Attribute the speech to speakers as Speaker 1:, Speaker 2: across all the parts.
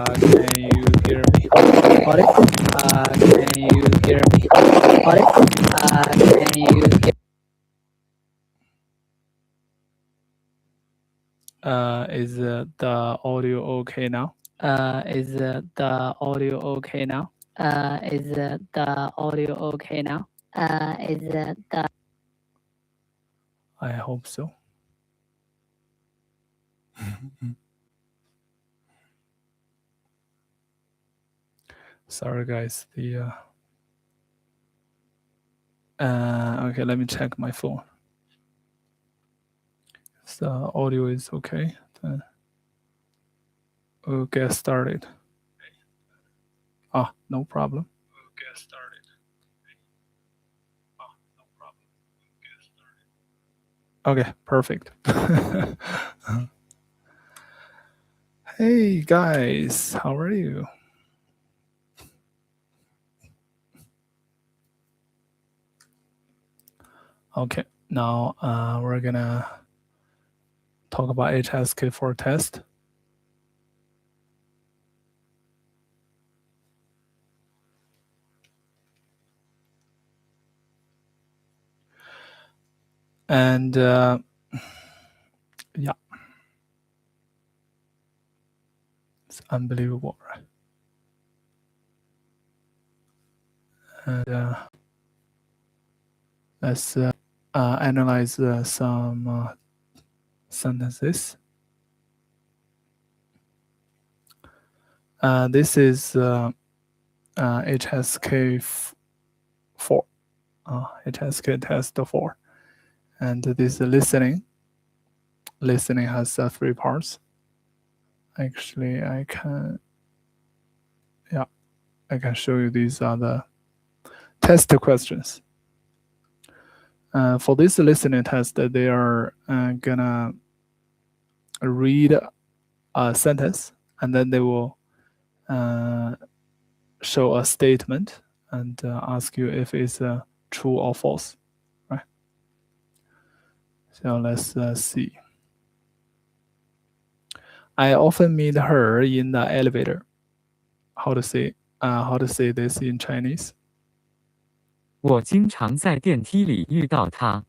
Speaker 1: can you hear me? Audit? Can you hear me? Audit? Can you hear? Is the audio okay now? Is the audio okay now? Is the audio okay now? Is the I hope so. Sorry, guys. Okay, let me check my phone. If the audio is okay, then we'll get started. No problem. We'll get started. No problem. We'll get started. Okay, perfect. Hey guys, how are you? Okay, now we're gonna talk about HSK4 test. And yeah, it's unbelievable, right? And let's analyze some sentences. This is HSK4, HSK test 4. And this listening has 3 parts. Actually, I can show you. These are the test questions. For this listening test, they are gonna read a sentence, and then they will show a statement and ask you if it's true or false, right? So let's see. I often meet her in the elevator. How to say this in Chinese?
Speaker 2: 我经常在电梯里遇到她。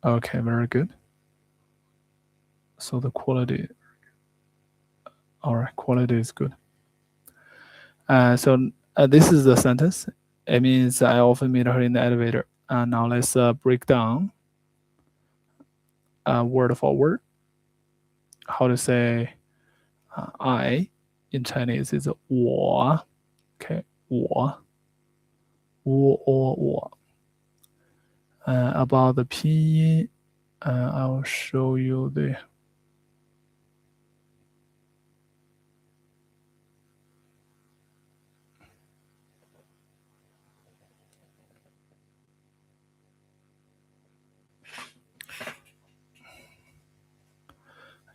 Speaker 1: Okay, very good. So the quality, all right, quality is good. So this is the sentence. It means I often meet her in the elevator. Now let's break down word for word. How to say I in Chinese is 我. Okay, 我 or 我. About the pinyin, I'll show you the.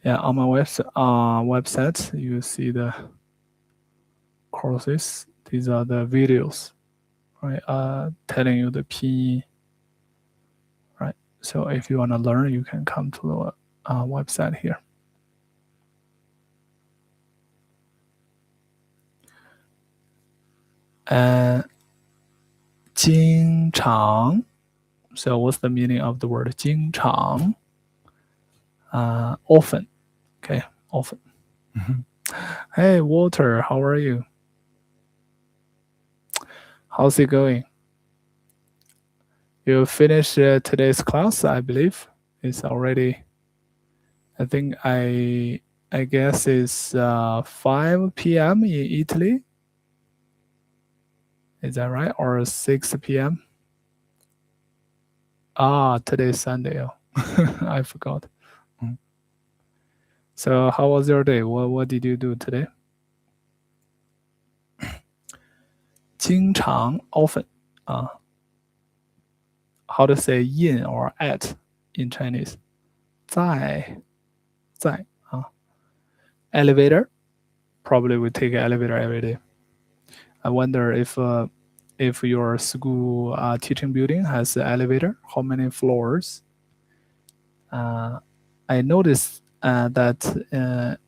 Speaker 1: Yeah, on my website, you see the courses. These are the videos, right? Telling you the pinyin, right? So if you want to learn, you can come to the website here. Jing Chang. So what's the meaning of the word Jing Chang? Often. Okay, often. Hey, Walter, how are you? How's it going? You finished today's class, I believe. It's already, I think I guess it's 5 p.m. in Italy. Is that right? Or 6 p.m.? Today's Sunday. Oh. I forgot. So how was your day? What did you do today? 经常 often. How to say in or at in Chinese? 在 elevator. Probably we take an elevator every day. I wonder if your school teaching building has an elevator. How many floors? I noticed that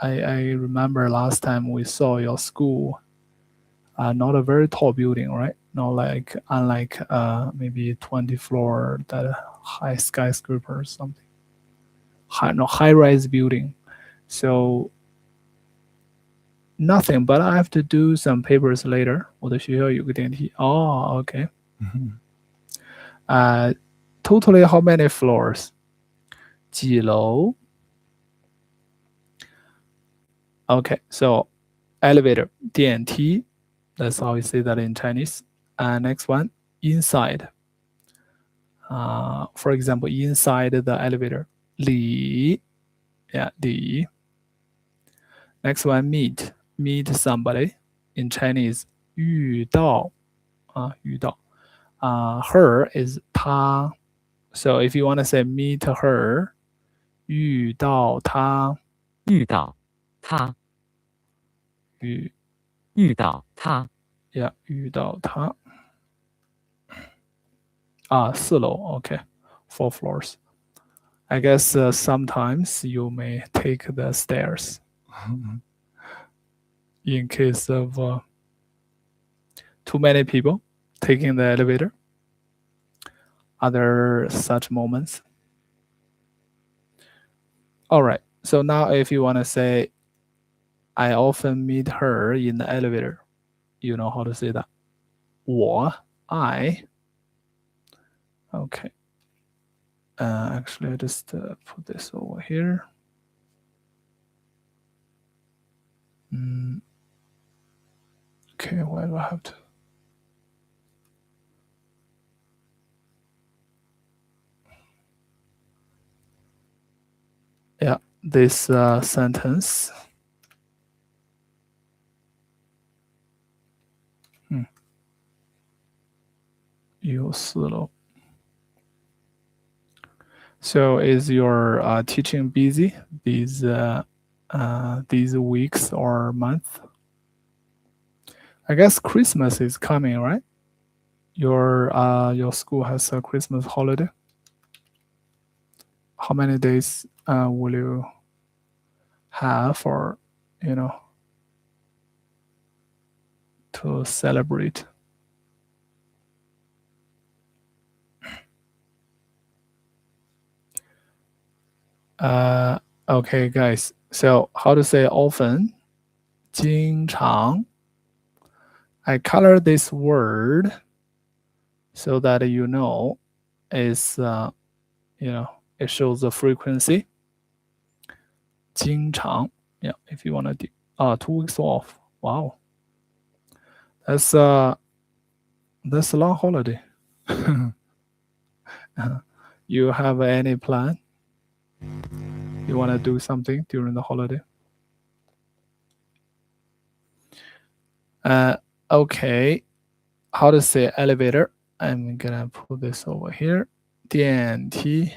Speaker 1: I remember last time we saw your school, not a very tall building, right? Not like unlike maybe 20 floor that high skyscraper or something. High rise building. So nothing, but I have to do some papers later. 我的学校有个电梯。哦，OK。Totally how many floors? 几楼 Okay, so elevator, 电梯. That's how we say that in Chinese. Next one, inside. For example, inside the elevator, 里 yeah, 里. Next one, meet somebody. In Chinese, 遇到遇到. Her is 她. So if you want to say meet her, 遇到她
Speaker 2: 遇到他，遇到他，
Speaker 1: yeah, 遇到她4楼 okay, 4 floors. I guess sometimes you may take the stairs in case of too many people taking the elevator. Other such moments. All right. So now if you want to say, I often meet her in the elevator, you know how to say that. 我 I. Okay. Actually, I just put this over here. Okay, why do I have to? Yeah, this sentence. So is your teaching busy these weeks or month? I guess Christmas is coming, right? Your school has a Christmas holiday. How many days will you have for, to celebrate? Okay, guys. So how to say often? 经常. I color this word so that you know is it shows the frequency. 经常. Yeah, if you want to do 2 weeks off. Wow. That's a long holiday. You have any plan? You want to do something during the holiday? Okay. How to say elevator? I'm gonna put this over here. 电梯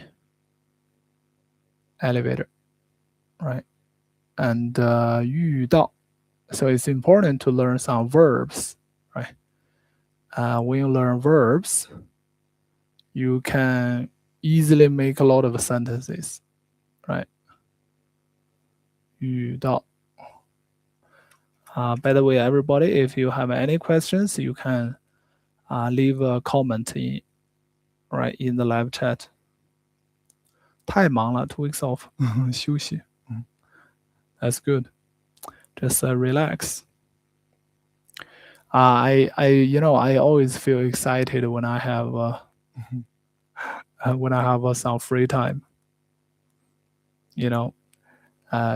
Speaker 1: elevator, right? And 遇到. So it's important to learn some verbs, right? When you learn verbs, you can easily make a lot of sentences, right? 遇到. By the way, everybody, if you have any questions, you can leave a comment in the live chat. 太忙了 2 weeks off. 休息. That's good. Just relax. I always feel excited when I have some free time.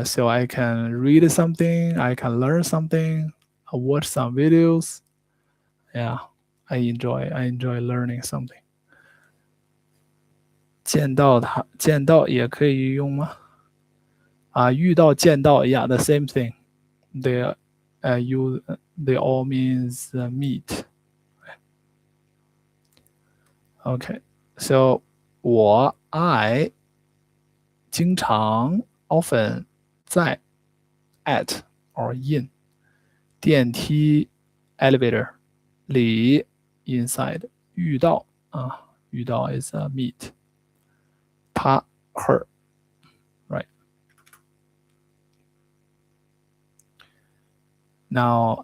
Speaker 1: So I can read something, I can learn something, watch some videos. Yeah, I enjoy learning something. 见到也可以用吗？遇到见到 yeah, the same thing. They all means meet. Okay, so I 经常 often 在 at or in 电梯 elevator 里 inside 遇到遇到 is meet 他 her, right? Now,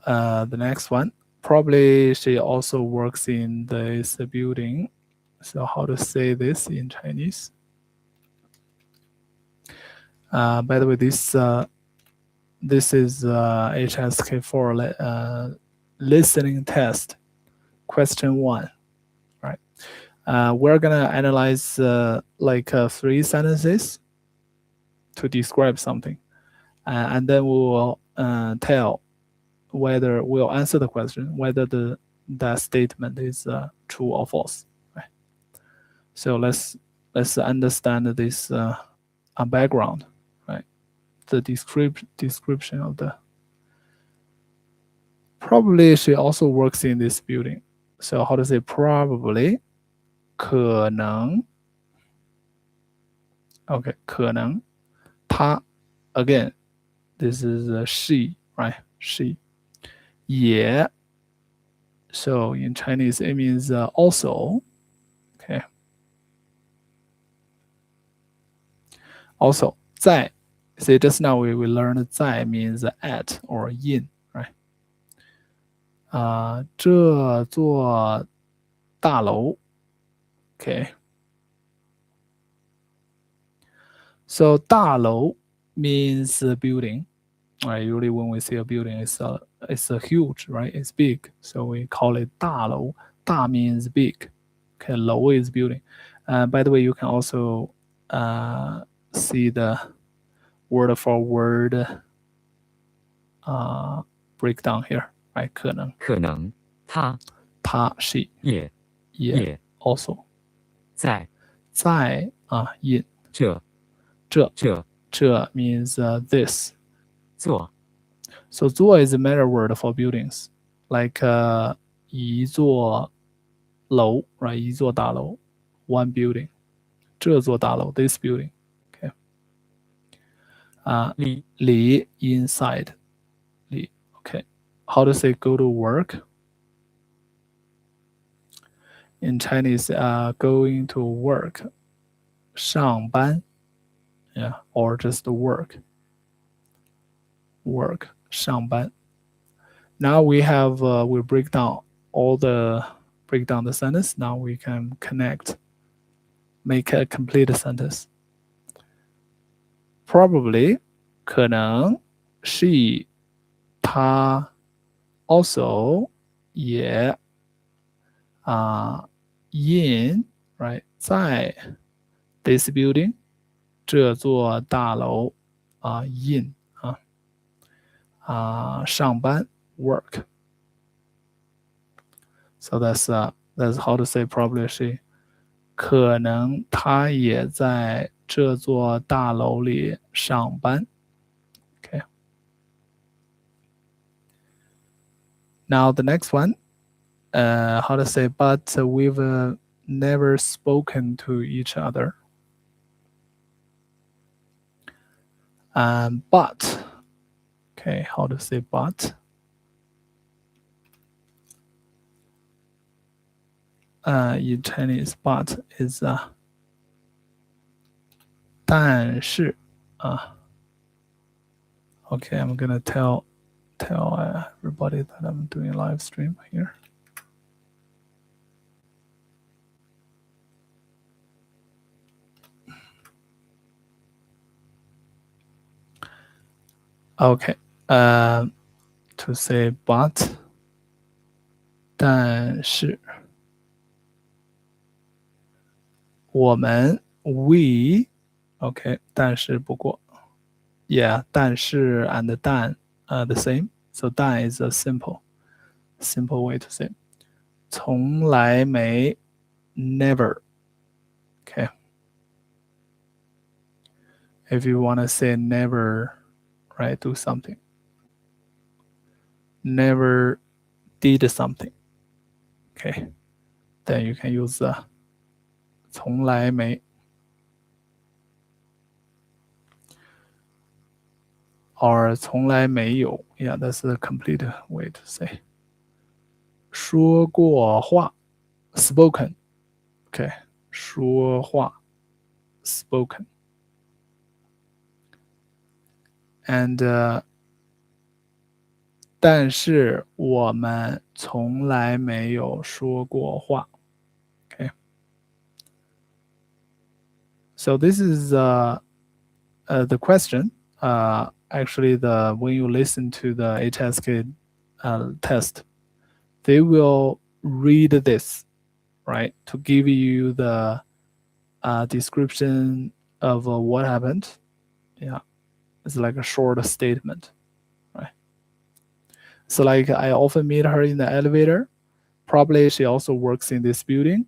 Speaker 1: the next one, probably she also works in this building. So how to say this in Chinese? By the way, this is HSK4 listening test, question 1, right? We're gonna analyze like 3 sentences to describe something, and then we will tell whether we'll answer the question whether that statement is true or false. Right? So let's understand this background, right? The description of the. Probably she also works in this building. So how to say probably? 可能 Okay, 可能她 again, this is a she, right? She. 也 so in Chinese it means also. Okay. Also 在 see just now we learned 在 means at or in, right? 这座大楼 Okay. So 大楼 means a building. Right, usually when we see a building, it's a huge, right? It's big, so we call it 大楼. 大 means big. Okay, 楼 is building. By the way, you can also see the word for word breakdown here. Right, 可能
Speaker 2: 可能他
Speaker 1: 他 she
Speaker 2: 也
Speaker 1: 也 also
Speaker 2: 在
Speaker 1: 在in
Speaker 2: 这
Speaker 1: 这
Speaker 2: 这
Speaker 1: means this.
Speaker 2: 座
Speaker 1: So 座 is a meta word for buildings, like 一座楼 right? 一座大楼 one building. 这座大楼 this building. Okay.
Speaker 2: 里
Speaker 1: 里 inside 里 Okay. How to say go to work? In Chinese, going to work 上班 yeah, or just work 上班. Now we have we break down the sentence. Now we can connect, make a complete sentence. Probably 可能 she 她 also 也in right 在 this building 这座大楼in 上班 work. So that's how to say probably she. 可能他也在这座大楼里上班。Okay. Now the next one, how to say, but we've never spoken to each other. But, okay, how to say but? In Chinese, but is 但是 okay, I'm gonna tell everybody that I'm doing live stream here. Okay, to say but 但是我们 we okay 但是不过 yeah 但是 and 但the same, so 但 is a simple way to say 从来没 never. Okay, if you want to say never, right, do something, never did something, okay, then you can use 从来没 or 从来没有. Yeah, that's the complete way to say. 说过话 spoken. Okay, 说话 spoken. And 但是我们从来没有说过话。Okay. So this is the question. Actually, when you listen to the HSK test, they will read this, right, to give you the description of what happened. Yeah, it's like a short statement, right? So like I often meet her in the elevator. Probably she also works in this building,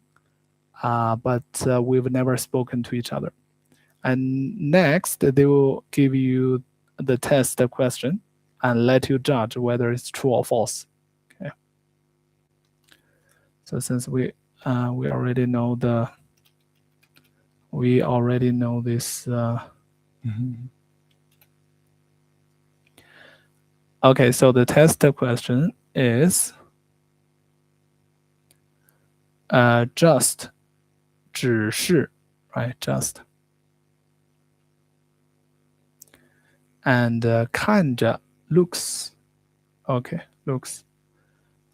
Speaker 1: but we've never spoken to each other. And next, they will give you the test question and let you judge whether it's true or false. Okay. So since we already know this. Okay, so the test question is just 只是 right, just and 看着 looks okay, looks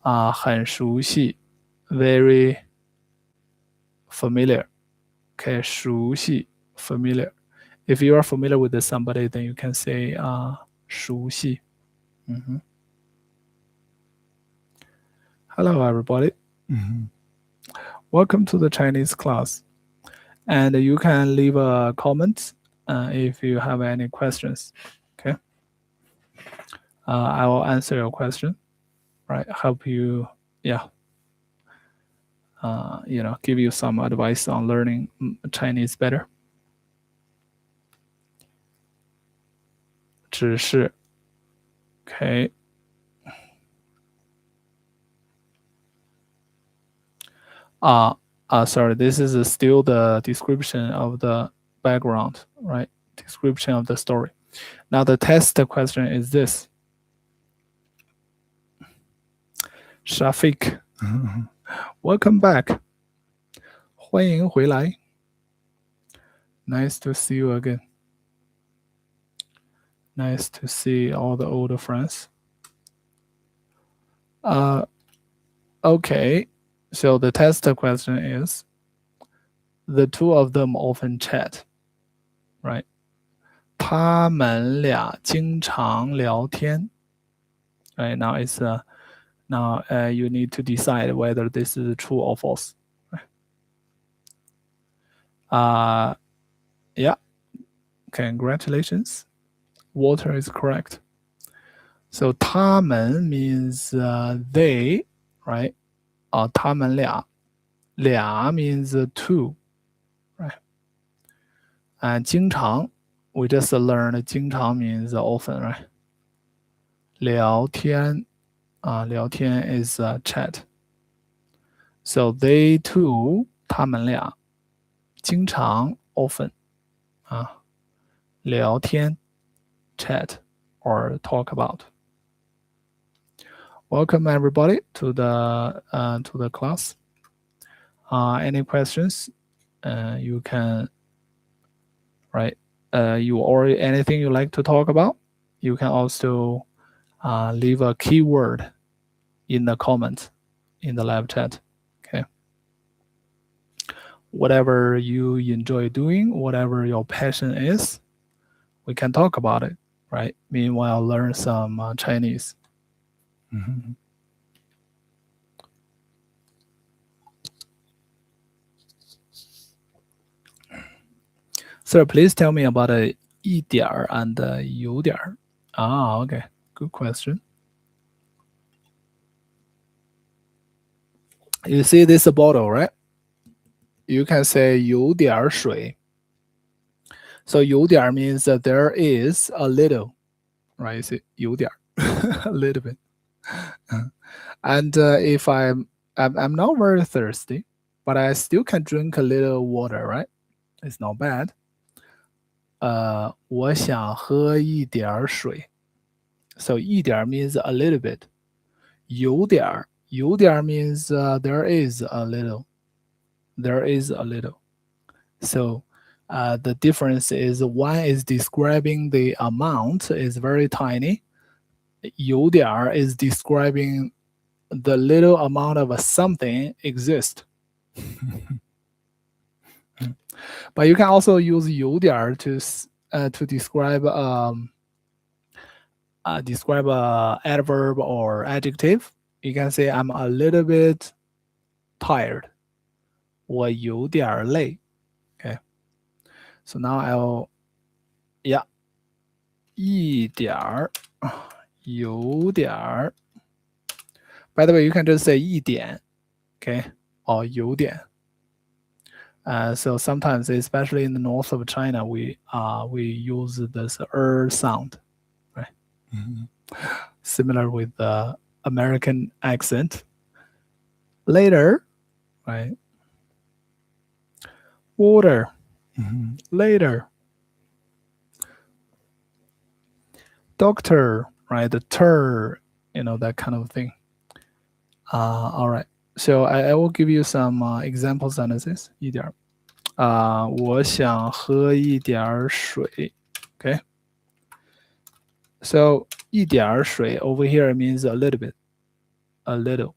Speaker 1: 很熟悉 very familiar. Okay, 熟悉 familiar. If you are familiar with somebody, then you can say 熟悉. Hello, everybody. Welcome to the Chinese class. And you can leave a comment if you have any questions. Okay. I will answer your question, right? Help you, yeah. Give you some advice on learning Chinese better. 只是 okay. Sorry, this is still the description of the background, right? Description of the story. Now the test question is this. Shafiq, welcome back. 欢迎回来. Nice to see you again. Nice to see all the old friends. Okay, so the test question is, the two of them often chat, right? 他们俩经常聊天. Right, now it's you need to decide whether this is true or false. Yeah, congratulations. Walter is correct. So 他们 means they, right? 他们俩 means two, right? And 经常 we just learned 经常 means often, right? 聊天聊天 is chat. So they two 他们俩经常 often 聊天 chat or talk about. Welcome everybody to the class. Any questions? You can, right? You already anything you like to talk about? You can also leave a keyword in the comment in the live chat. Okay. Whatever you enjoy doing, whatever your passion is, we can talk about it, right? Meanwhile, learn some Chinese. Sir, please tell me about 一点儿 and 有点儿. Okay. Good question. You see this bottle, right? You can say 有点水. So 有点 means that there is a little, right? You see 有点 a little bit. And if I'm not very thirsty, but I still can drink a little water, right? It's not bad. 我想喝一点水. So 一点 means a little bit. 有点 means there is a little. There is a little. So the difference is one is describing the amount is very tiny, 有点儿 is describing the little amount of a something exist. But you can also use 有点儿 to describe describe a adverb or adjective. You can say I'm a little bit tired. 我有点儿累. Okay. So now I'll yeah 一点儿有点儿. By the way, you can just say 一点, okay, or 有点. So sometimes, especially in the north of China, we use this sound, right? Similar with the American accent. Later, right? Water. Later. Doctor, right? The that kind of thing. All right. So I will give you some example sentences. 一点儿我想喝一点儿水. Okay. So 一点儿水 over here means a little bit, a little.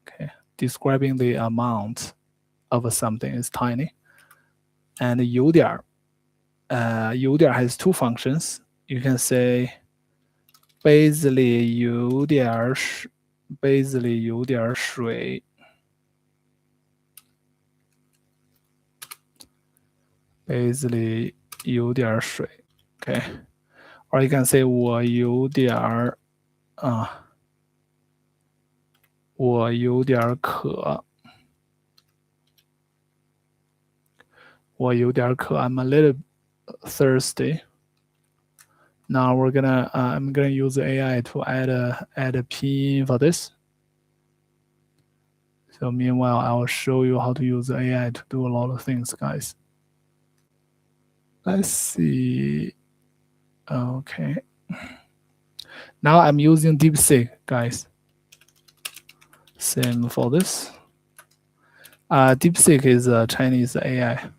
Speaker 1: Okay. Describing the amount of something is tiny. And 有点儿有点儿 has two functions. You can say 杯子里有点儿水，杯子里有点儿水。杯子里有点水 ，OK。Or you can say 我有点儿我有点渴。我有点渴 I'm a little thirsty. Now I'm gonna use AI to add a PIN for this. So meanwhile, I will show you how to use AI to do a lot of things, guys. Let's see. Okay. Now I'm using DeepSeek, guys. Same for this. DeepSeek is a Chinese AI.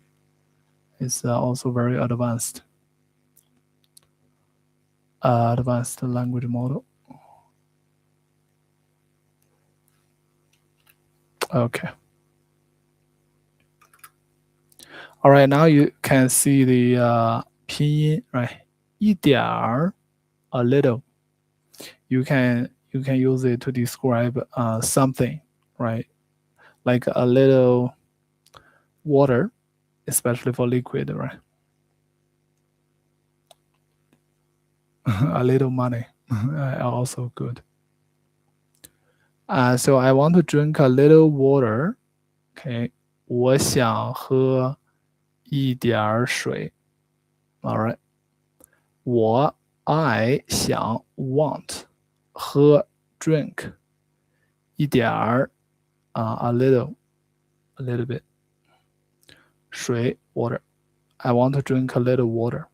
Speaker 1: It's also very advanced. Advanced language model. Okay. All right, now you can see the 拼音, right? 一点儿, a little. You can use it to describe something, right? Like a little water, especially for liquid, right? A little money, also good. So I want to drink a little water. Okay, 我想喝一点儿水. All right. I 想 want 喝 drink 一点儿 a little bit 水 water. I want to drink a little water.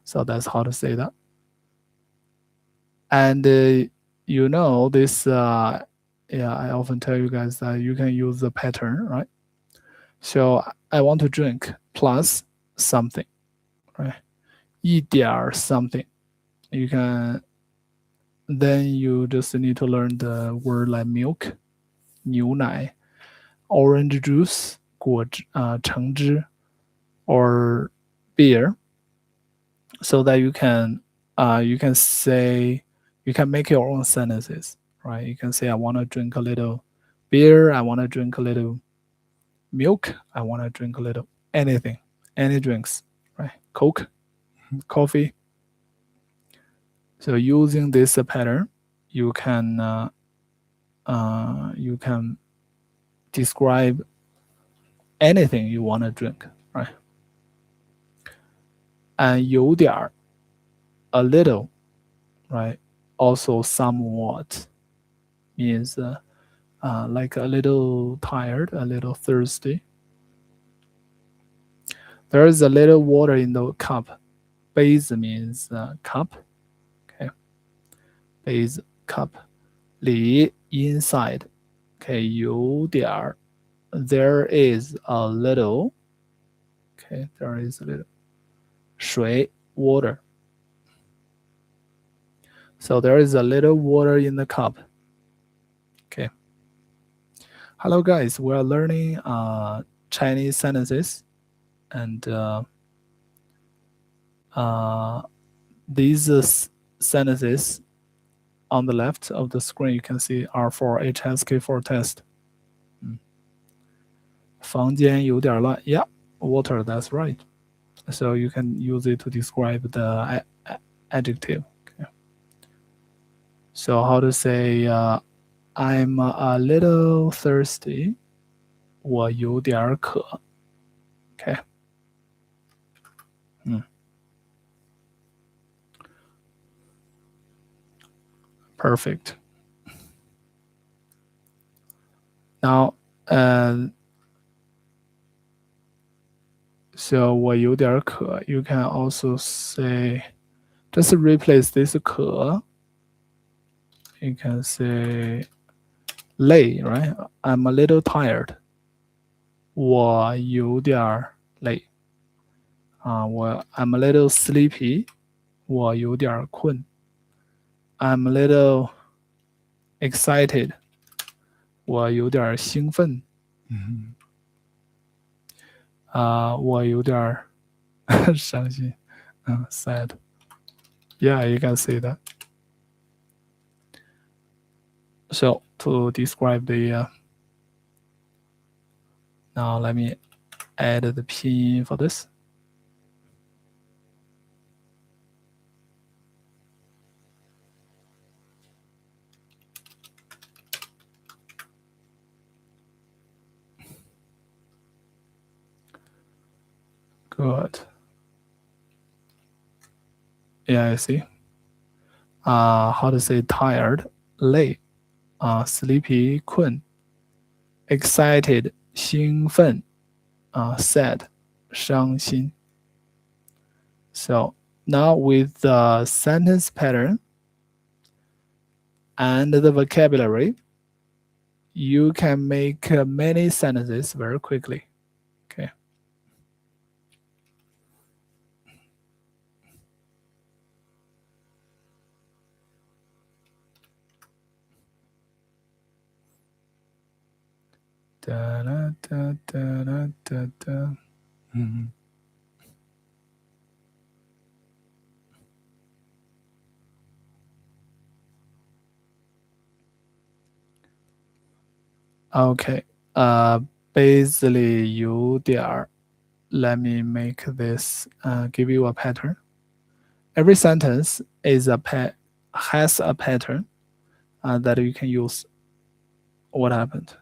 Speaker 1: So that's how to say that. And this I often tell you guys that you can use the pattern, right? So I want to drink plus something, right? 一点儿 something. You can then you just need to learn the word like milk, 牛奶, orange juice, 橙汁, or beer, so that you can say you can make your own sentences, right? You can say I want to drink a little beer, I want to drink a little milk, I want to drink a little anything, any drinks, right? Coke, coffee. So using this pattern, you can describe anything you want to drink, right? And 有点儿 a little, right? Also somewhat means like a little tired, a little thirsty. There is a little water in the cup. 杯子 means cup. Okay. 杯子 cup. 里 inside. Okay. 有点儿 there is a little. Okay. There is a little. 水 water. So there is a little water in the cup. Okay. Hello guys, we are learning Chinese sentences, and these sentences on the left of the screen you can see are for HSK4 test. 房间有点乱. Yeah, water, that's right. So you can use it to describe the adjective. Okay. So how to say I'm a little thirsty. 我有点渴. Okay. Perfect. Now, so 我有点渴. You can also say, just replace this 渴. You can say 累, right? I'm a little tired. 我有点累. I'm a little sleepy. 我有点困. I'm a little excited. 我有点兴奋. 我有点伤心. Sad. Yeah, you can say that. So to describe the now let me add the pinyin for this. Good. Yeah, I see. How to say tired, 累, sleepy, 困, excited, 兴奋, sad, 伤心. So now with the sentence pattern and the vocabulary, you can make many sentences very quickly. Okay. Da, da, da, da, da, da. Okay. Basically 有点 let me make this give you a pattern. Every sentence is has a pattern that you can use. What happened?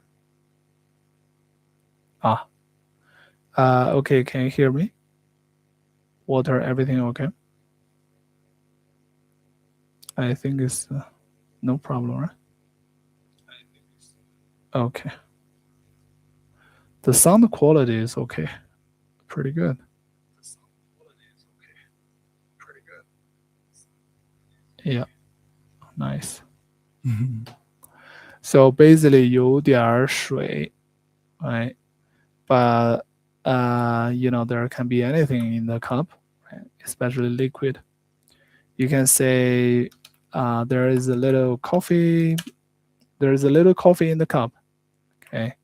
Speaker 1: Okay, can you hear me? Water, everything okay? I think it's no problem, right? Okay. The sound quality is okay. Pretty good. Yeah, nice. So basically 有点水, right? But there can be anything in the cup, right? Especially liquid. You can say there is a little coffee. There is a little coffee in the cup. Okay.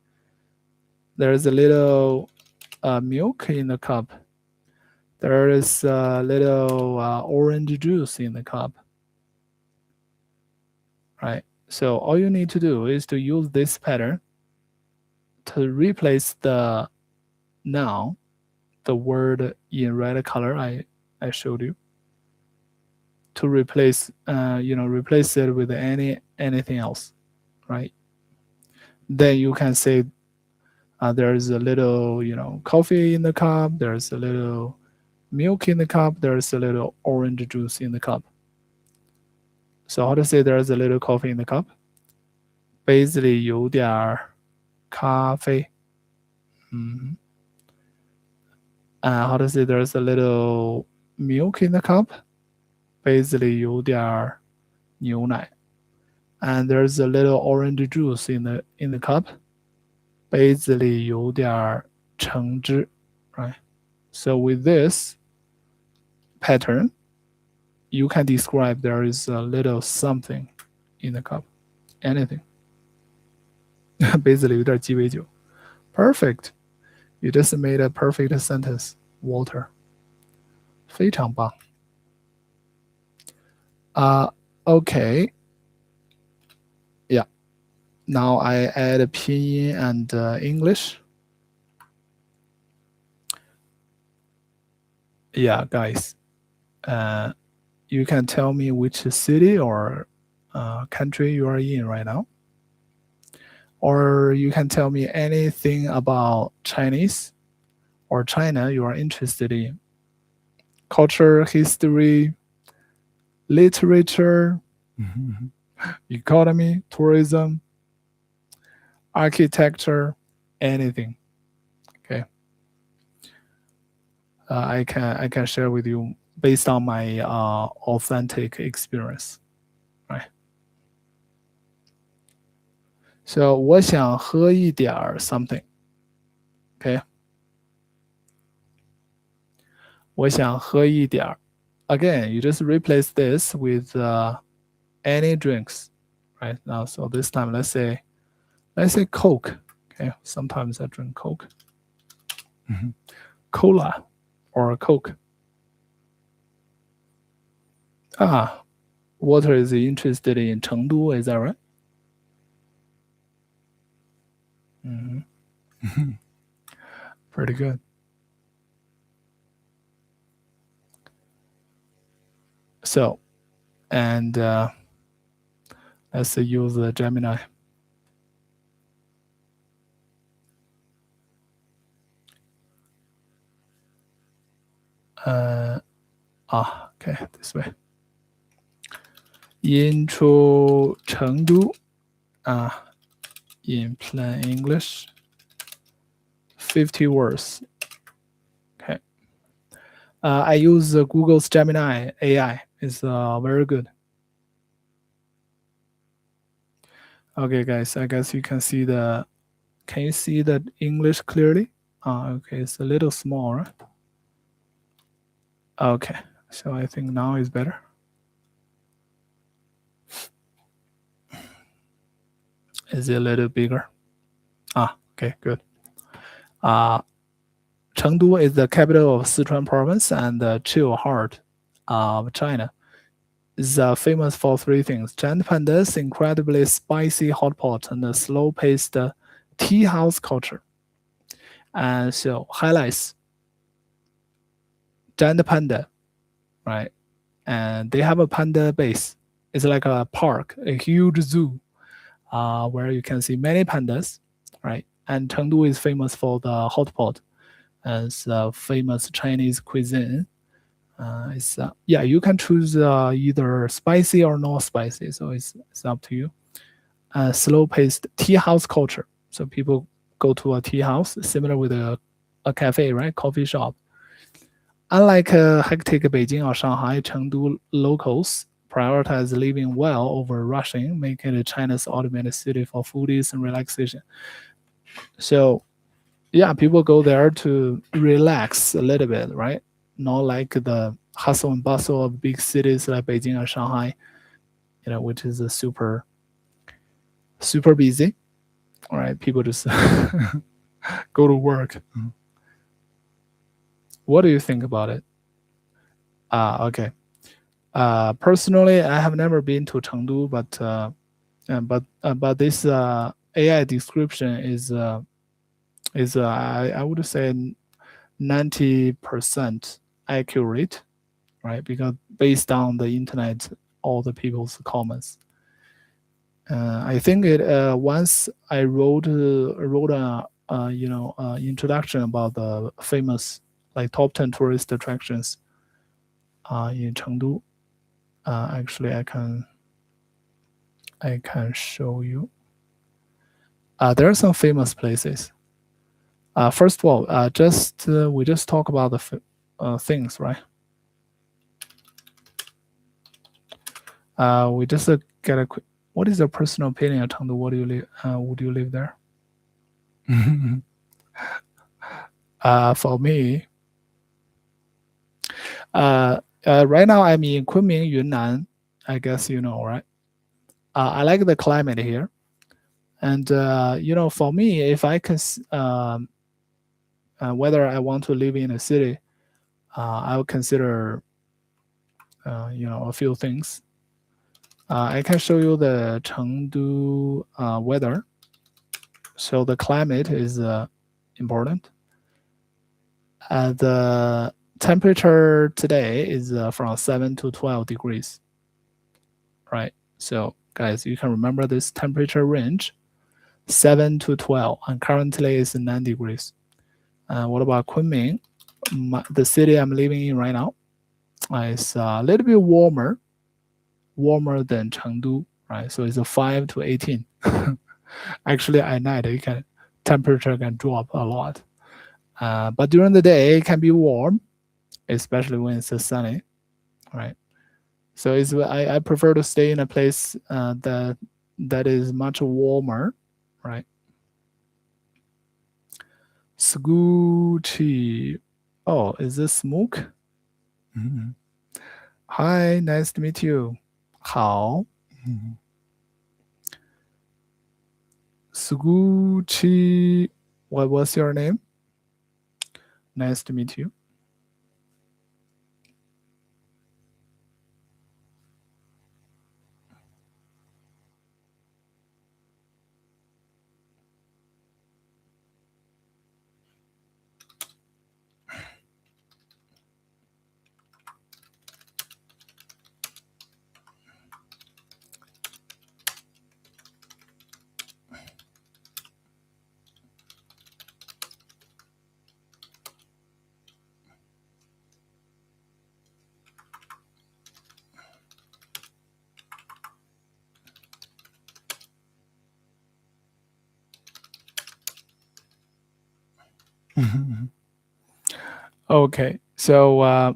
Speaker 1: There is a little milk in the cup. There is a little orange juice in the cup. Right. So all you need to do is to use this pattern to replace the noun, the word in red color I showed you, to replace replace it with anything else, right? Then you can say there's a little coffee in the cup, there's a little milk in the cup, there's a little orange juice in the cup. So how to say there's a little coffee in the cup? Basically 有点咖啡. How to say there's a little milk in the cup? Basically 有点牛奶. And there's a little orange juice in the cup. Basically 有点橙汁, right? So with this pattern, you can describe there is a little something in the cup. Anything. Basically 有点鸡尾酒. Perfect. You just made a perfect sentence. Water. 非常棒. Okay. Yeah. Now I add pinyin and English. Yeah, guys. You can tell me which city or country you are in right now. Or you can tell me anything about Chinese or China you are interested in. Culture, history, literature, economy, tourism, architecture, anything. Okay. I can share with you based on my authentic experience. Right. So 我想喝一点儿 something. Okay. 我想喝一点儿. Again, you just replace this with any drinks, right? Now, so this time, let's say Coke. Okay, sometimes I drink Coke, Cola, or Coke. Water is interested in Chengdu. Is that right? Pretty good. So, and let's use the Gemini. Okay, this way. Intro Chengdu. In plain English. 50 words. Okay. I use Google's Gemini AI. It's very good. Okay, guys, I guess you can see the. Can you see the English clearly? Okay, it's a little small, right? Okay, so I think now is better. Is it a little bigger? Okay, good. Chengdu is the capital of Sichuan province and the chill heart of China. Is famous for three things: giant pandas, incredibly spicy hot pot, and a slow-paced tea house culture. And so highlights: giant panda, right? And they have a panda base. It's like a park, a huge zoo, where you can see many pandas, right? And Chengdu is famous for the hot pot, as famous Chinese cuisine. Yeah, you can choose either spicy or not spicy, so it's up to you. Slow-paced tea house culture, so people go to a tea house similar with a cafe, right? Coffee shop. Unlike hectic Beijing or Shanghai, Chengdu locals prioritize living well over rushing, making it China's ultimate city for foodies and relaxation. So, yeah, people go there to relax a little bit, right? Not like the hustle and bustle of big cities like Beijing or Shanghai, which is a super busy. All right, people just go to work. What do you think about it? Okay. Personally, I have never been to Chengdu, but this AI description is I would say 90% accurate, right? Because based on the internet, all the people's comments. I think it once I wrote a introduction about the famous like top 10 tourist attractions in Chengdu. Actually, I can show you. There are some famous places. First of all, we just talk about the things, right? We just get a quick. What is your personal opinion on Chengdu? What do you live? Would you live there? For me, Right now I'm in Kunming, Yunnan. I guess you know, right? I like the climate here, and for me, if I can, whether I want to live in a city, I would consider, a few things. I can show you the Chengdu weather. So the climate is important. The temperature today is from 7 to 12 degrees, right? So guys, you can remember this temperature range, 7 to 12, and currently it's 9 degrees. What about Kunming? The city I'm living in right now is a little bit warmer than Chengdu, right? So it's a 5 to 18. Actually, at night, temperature can drop a lot. But during the day, it can be warm, especially when it's sunny, right? So I prefer to stay in a place that is much warmer, right? Scoochie. Oh, is this smoke? Mhm. Hi, nice to meet you. 好. Mhm. Scoochie. What was your name? Nice to meet you. Okay, so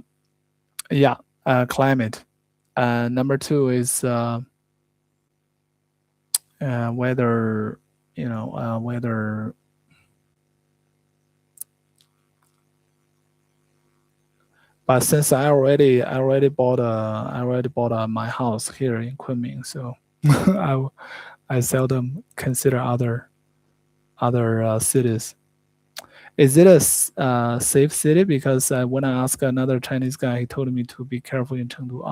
Speaker 1: yeah, climate. Number two is whether whether. But since I already bought my house here in Kunming, so I seldom consider other cities. Is it a safe city? Because when I asked another Chinese guy, he told me to be careful in Chengdu.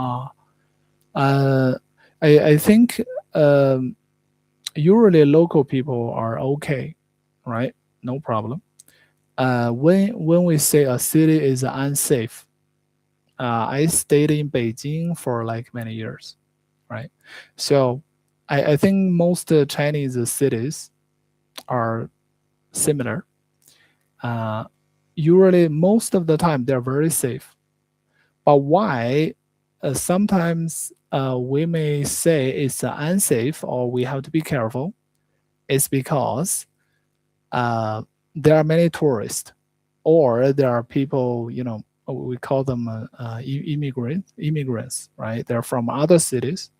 Speaker 1: Uh, I think um, usually local people are okay, right? No problem. When we say a city is unsafe, I stayed in Beijing for like many years, right? So I think most Chinese cities are similar. Uh, Usually, most of the time, they're very safe. But why sometimes we may say it's unsafe or we have to be careful is because uh, there are many tourists or there are people, we call them immigrants, right? They're from other cities.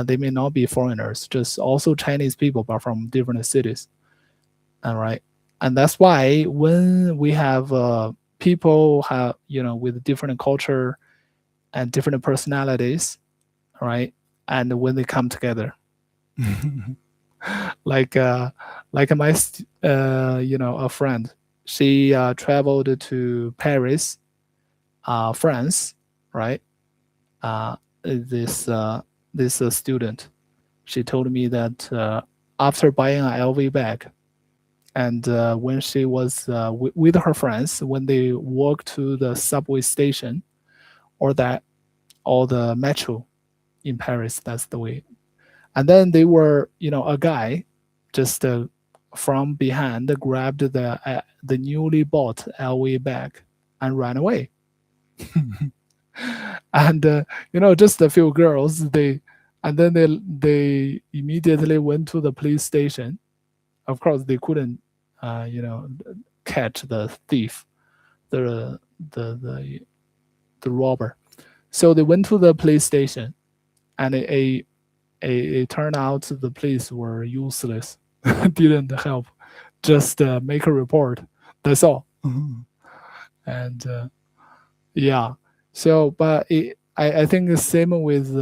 Speaker 1: They may not be foreigners, just also Chinese people, but from different cities. All right. And that's why when we have people have, with different culture and different personalities, right? And when they come together, like my a friend, she traveled to Paris, France, right? uh, this student, she told me that after buying an LV bag, and when she was with her friends, when they walked to the subway station or the metro in Paris, that's the way. And then they were, a guy just from behind grabbed the newly bought LV bag and ran away. And just a few girls, and then they immediately went to the police station. Of course they couldn't uh, you know catch the thief, the the the, the robber. So they went to the police station, and it turned out the police were useless. Didn't help, just make a report, that's all. And yeah, So, but I think the same with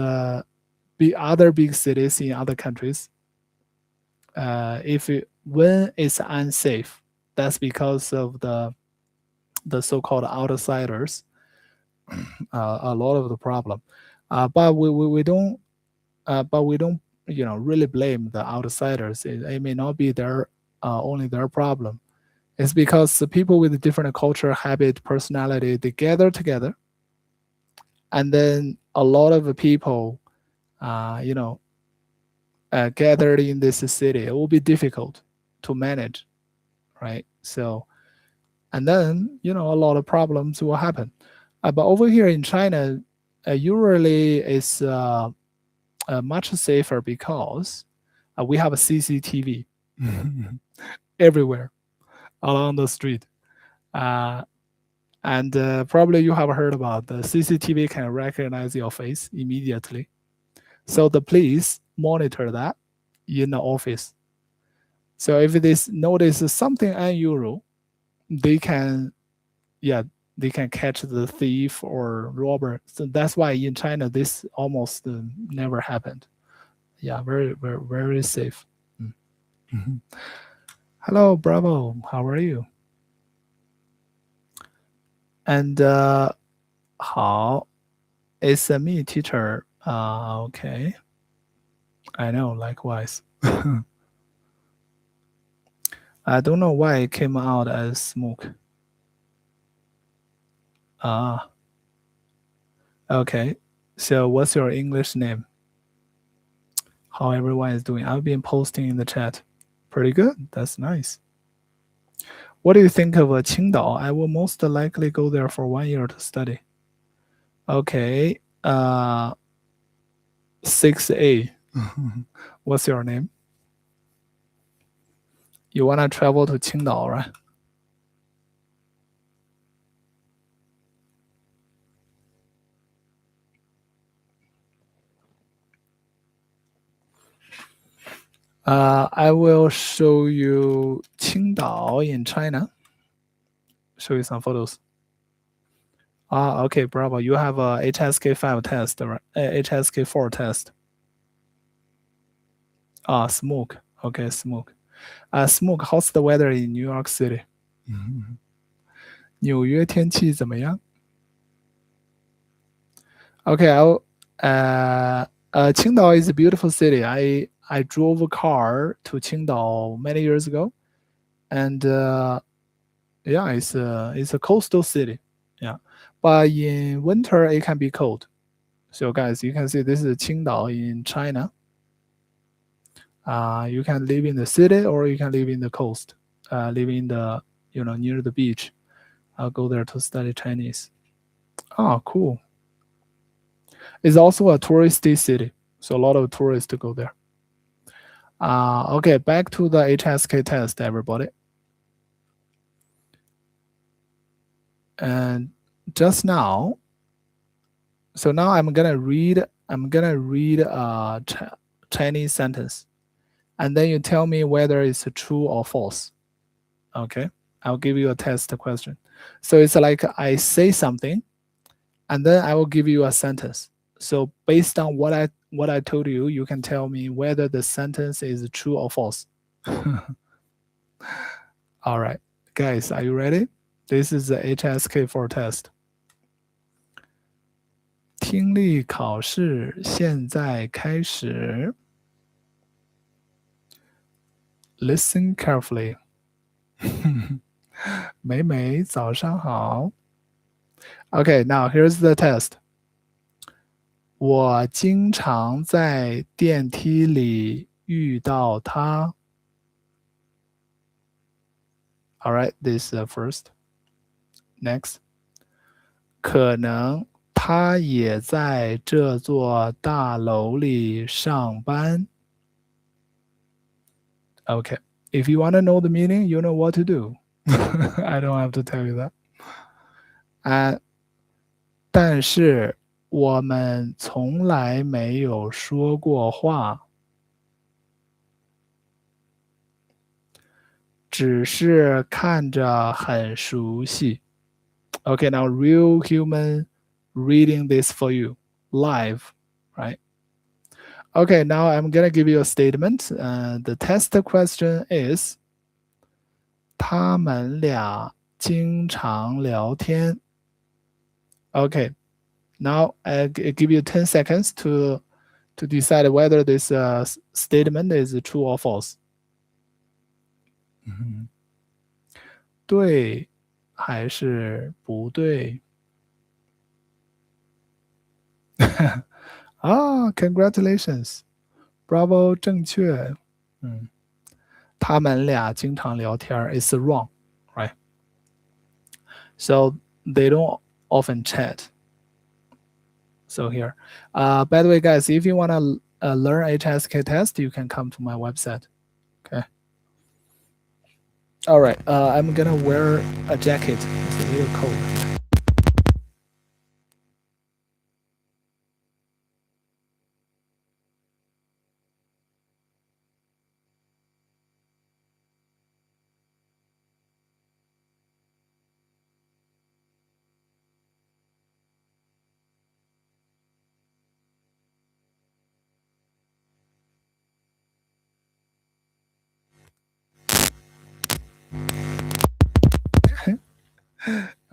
Speaker 1: other big cities in other countries. When it's unsafe, that's because of the so-called outsiders. A lot of the problem, but we don't really blame the outsiders. It may not be their only their problem. It's because the people with different culture, habit, personality, they gather together, and then a lot of the people, uh, you know, gathered in this city. It will be difficult to manage, right? So, and then a lot of problems will happen. But over here in China, usually it's much safer because we have a CCTV everywhere along the street. Uh, and probably you have heard about the CCTV can recognize your face immediately. So the police monitor that in the office. So if they notice something unusual, they can, yeah, they can catch the thief or robber. So that's why in China this almost never happened. Yeah, very, very, very safe. Mm. Mhm. Hello, Bravo. How are you? And how is me, teacher? Okay. I know, likewise. I don't know why it came out as smoke. Ah, okay. So what's your English name? How everyone is doing? I've been posting in the chat. Pretty good. That's nice. What do you think of Qingdao? I will most likely go there for 1 year to study. Okay. 6A. What's your name? You wanna travel to Qingdao, right? I will show you Qingdao in China. Show you some photos. Okay, bravo. You have a HSK5 test, right? HSK4 test. Smoke. Okay, smoke. Smoke. How's the weather in New York City? 纽约天气怎么样? Okay, Qingdao is a beautiful city. I drove a car to Qingdao many years ago, and yeah, it's a coastal city. Yeah, but in winter it can be cold. So guys, you can see this is Qingdao in China. You can live in the city or you can live in the coast. Live in the near the beach. I'll go there to study Chinese. Oh, cool. It's also a touristy city, so a lot of tourists go there. Okay, back to the HSK test, everybody. And just now, so now I'm gonna read a Chinese sentence, and then you tell me whether it's true or false. Okay, I'll give you a test question. So it's like I say something, and then I will give you a sentence. So based on what I told you, you can tell me whether the sentence is true or false. All right, guys, are you ready? This is the HSK4 test. 听力考试现在开始。Listen carefully. 美美，早上好。Okay, now here's the test. 我经常在电梯里遇到他。All right, this is the first. Next. 可能他也在这座大楼里上班。Okay, if you want to know the meaning, you know what to do. I don't have to tell you that. 但是我们从来没有说过话，只是看着很熟悉。Okay, now real human reading this for you live, right? Okay, now I'm gonna give you a statement. The test question is 他们俩经常聊天. Okay, now I give you 10 seconds to decide whether this statement is true or false. 对还是不对？啊 ，Congratulations, Bravo，正确。他们俩经常聊天 is wrong, right? So they don't often chat. So here, by the way, guys, if you want to learn HSK test, you can come to my website. Okay. All right. I'm gonna wear a jacket. It's a little cold.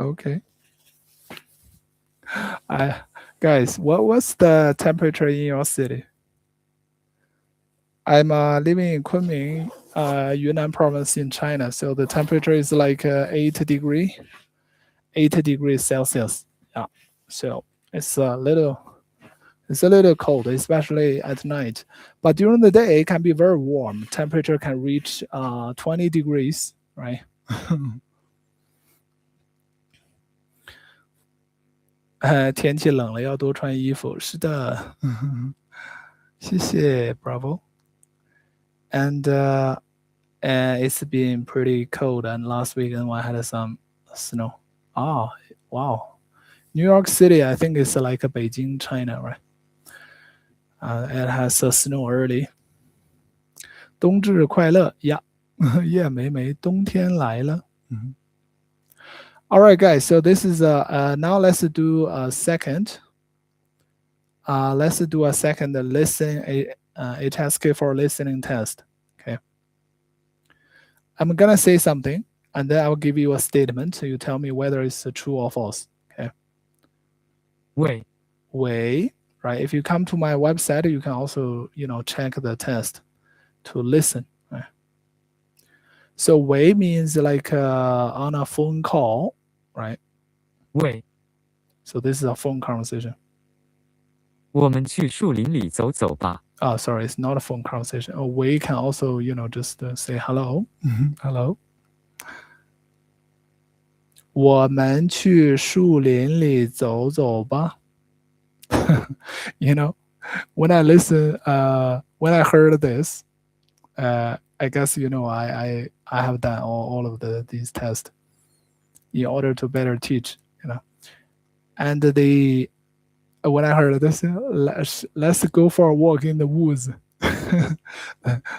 Speaker 1: Okay. Guys, what's the temperature in your city? I'm living in Kunming, Yunnan province in China. So the temperature is like 8 degrees Celsius. Yeah. So it's a little cold, especially at night. But during the day, it can be very warm. Temperature can reach 20 degrees, right? 天气冷了要多穿衣服。是的，谢谢 Bravo. And it's been pretty cold. And last weekend I had some snow. Oh, wow. New York City, I think it's like a Beijing, China, right? It has snow early. 冬至快乐呀！叶美美，冬天来了。All right, guys. So this is now let's do a second. Let's do a second listening HSK4 listening test. Okay. I'm gonna say something, and then I'll give you a statement. So you tell me whether it's true or false. Okay. 喂, right? If you come to my website, you can also check the test to listen. Right? So 喂 means like on a phone call, right?
Speaker 2: 喂，
Speaker 1: So this is a phone conversation.
Speaker 2: 我们去树林里走走吧。
Speaker 1: Oh, sorry, it's not a phone conversation. Oh, we can also, just say hello. Hello. 我们去树林里走走吧。When I listen, when I heard this, I guess I have done all of these tests in order to better teach. And when I heard this, let's go for a walk in the woods. That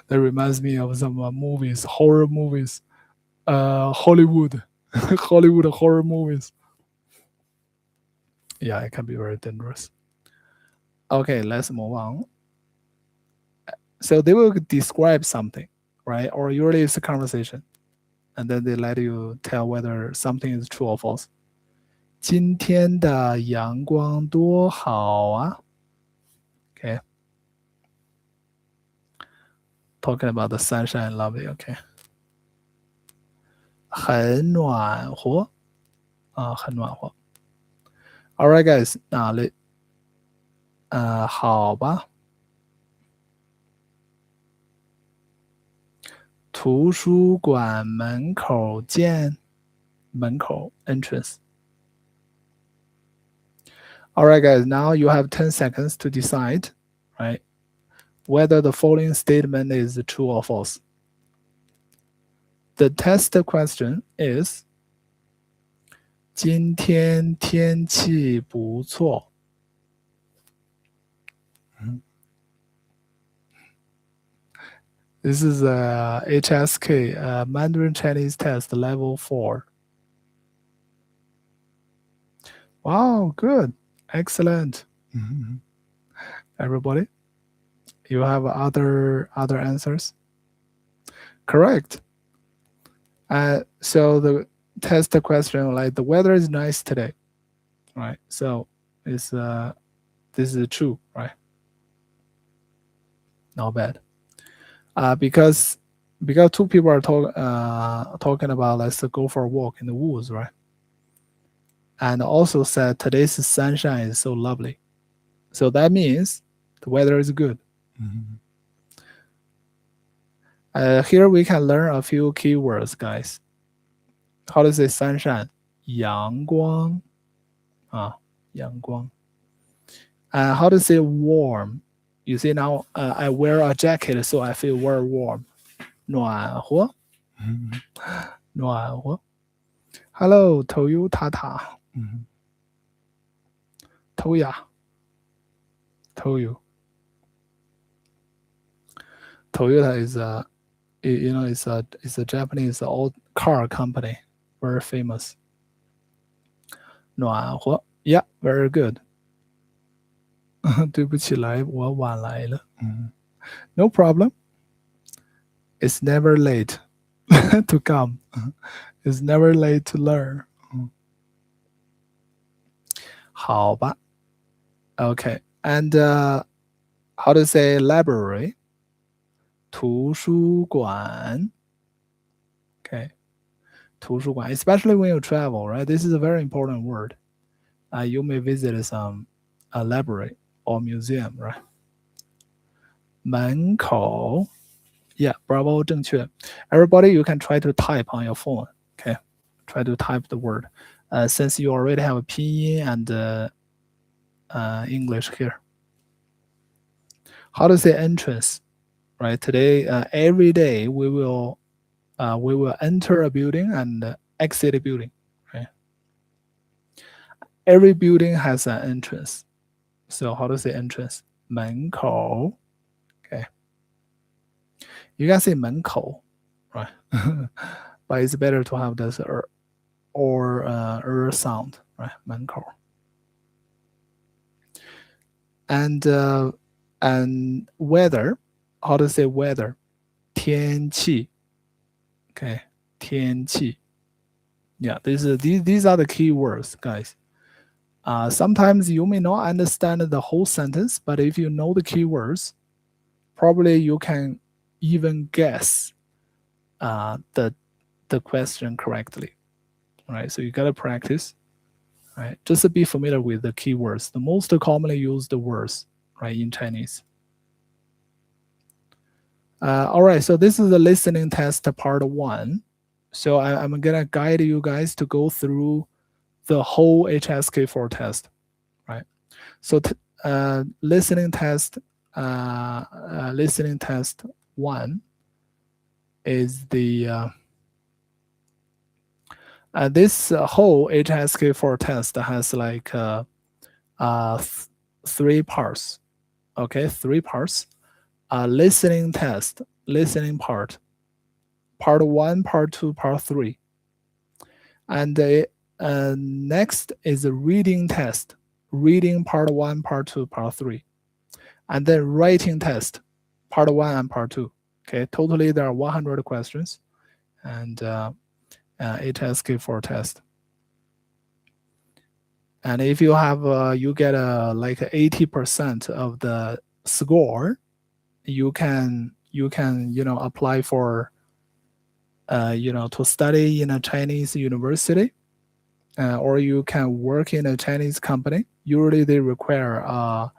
Speaker 1: reminds me of some movies, horror movies, Hollywood, Hollywood horror movies. Yeah, it can be very dangerous. Okay, let's move on. So they will describe something, right? Or usually it's a conversation, and then they let you tell whether something is true or false. 今天的阳光多好啊。Okay. Talking about the sunshine, lovely. Okay. 很暖和啊，很暖和。All right, guys. 好吧。图书馆门口见。门口 entrance. All right, guys. Now you have 10 seconds to decide, right, whether the following statement is true or false. The test question is 今天天气不错。This is a HSK, Mandarin Chinese test, level 4. Wow, good. Excellent. Mhm. Everybody, you have other answers? Correct. So the test question like the weather is nice today, right? So is this is true, right? Not bad. Because two people are talking about let's go for a walk in the woods, right? And also said today's sunshine is so lovely. So that means the weather is good. Mhm. Here we can learn a few keywords, guys. How to say sunshine? 阳光 阳光. How to say warm? You see now I wear a jacket so I feel very warm. 暖和 暖和. Hello, Toyota. Toya. Toyo. Toyota is a it's a Japanese old car company, very famous. 暖和 Yeah, very good. 对不起来，我晚来了。No problem. It's never late to come. It's never late to learn. 好吧。Okay. And how to say library? 图书馆. Okay. 图书馆, especially when you travel, right? This is a very important word. You may visit some a library or museum, right? 门口 Yeah, bravo, 正确. Everybody, you can try to type on your phone. Okay, try to type the word. Since you already have a pinyin and English here. How to say entrance? Right. Today, every day we will enter a building and exit a building. Right. Every building has an entrance. So how to say entrance? 门口. Okay. You can say 门口, right? But it's better to have this sound, right? 门口. And weather, how to say weather? 天气. Okay, 天气. Yeah, these are the key words, guys. Sometimes you may not understand the whole sentence, but if you know the keywords, probably you can even guess the question correctly. Right, so you gotta practice. Right, just to be familiar with the keywords, the most commonly used words, right, in Chinese. All right, so this is the listening test part 1. So I'm gonna guide you guys to go through the whole HSK4 test, right? So listening test 1 is the this whole HSK4 test has like 3 parts. Okay, 3 parts. Listening test, listening part 1, part 2, part 3. And next is a reading test, reading part 1, part 2, part 3. And then writing test, part 1 and part 2. Okay, totally there are 100 questions and HSK4 test. And if you have you get like 80% of the score, you can apply for to study in a Chinese university, or you can work in a Chinese company. Usually they require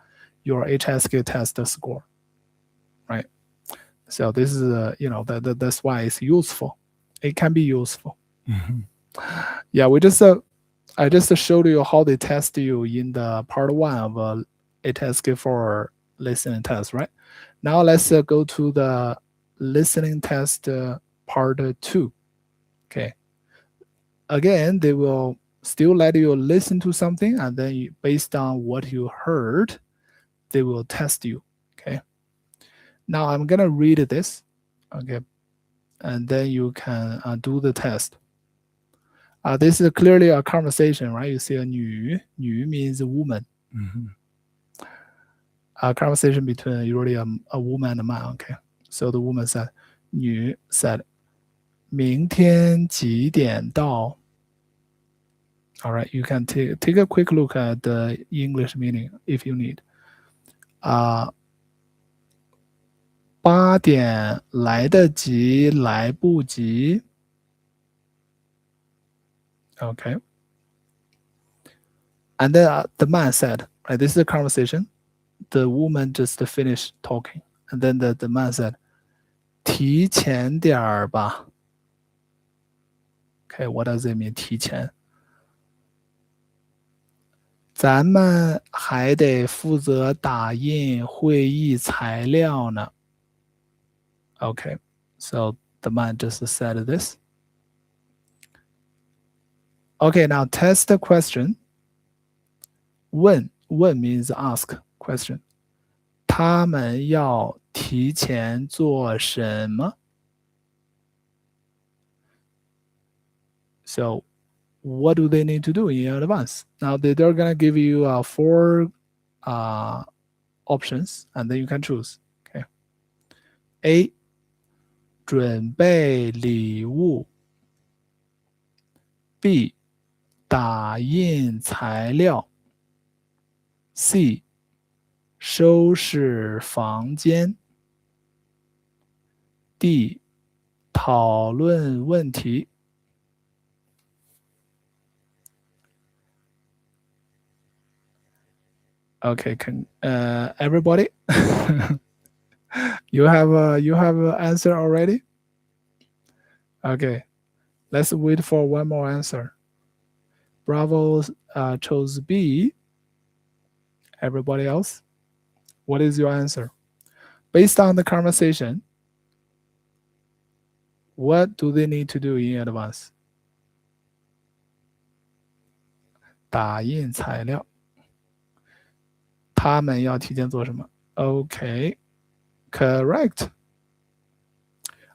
Speaker 1: your HSK test score, right? So this is that's why it's useful. It can be useful. Yeah, I just showed you how they test you in the part 1 of HSK4 listening test, right? Now let's go to the listening test part 2. Okay. Again, they will still let you listen to something, and then based on what you heard, they will test you. Okay. Now I'm gonna read this. Okay, and then you can do the test. This is clearly a conversation, right? You see a 女 means woman. A conversation between usually a woman and a man. Okay, so the woman said, 女 said, 明天几点到? All right, you can take a quick look at the English meaning if you need. 8点来得及来不及? Okay. And then the man said, right, this is a conversation. The woman just finished talking. And then the man said, 提前点儿吧. Okay, what does it mean, 提前? 咱们还得负责打印会议材料呢. Okay, so the man just said this. Okay, now test the question. 问 means ask question. 他们要提前做什么? So what do they need to do in advance? Now they're going to give you 4 options, and then you can choose. Okay. A. 准备礼物. B. 打印材料. C. 收拾房间. D. 讨论问题. Okay, everybody, you have an answer already? Okay, let's wait for one more answer. Bravo chose B. Everybody else, what is your answer? Based on the conversation, what do they need to do in advance? 打印材料. 他们要提前做什么? Okay, correct.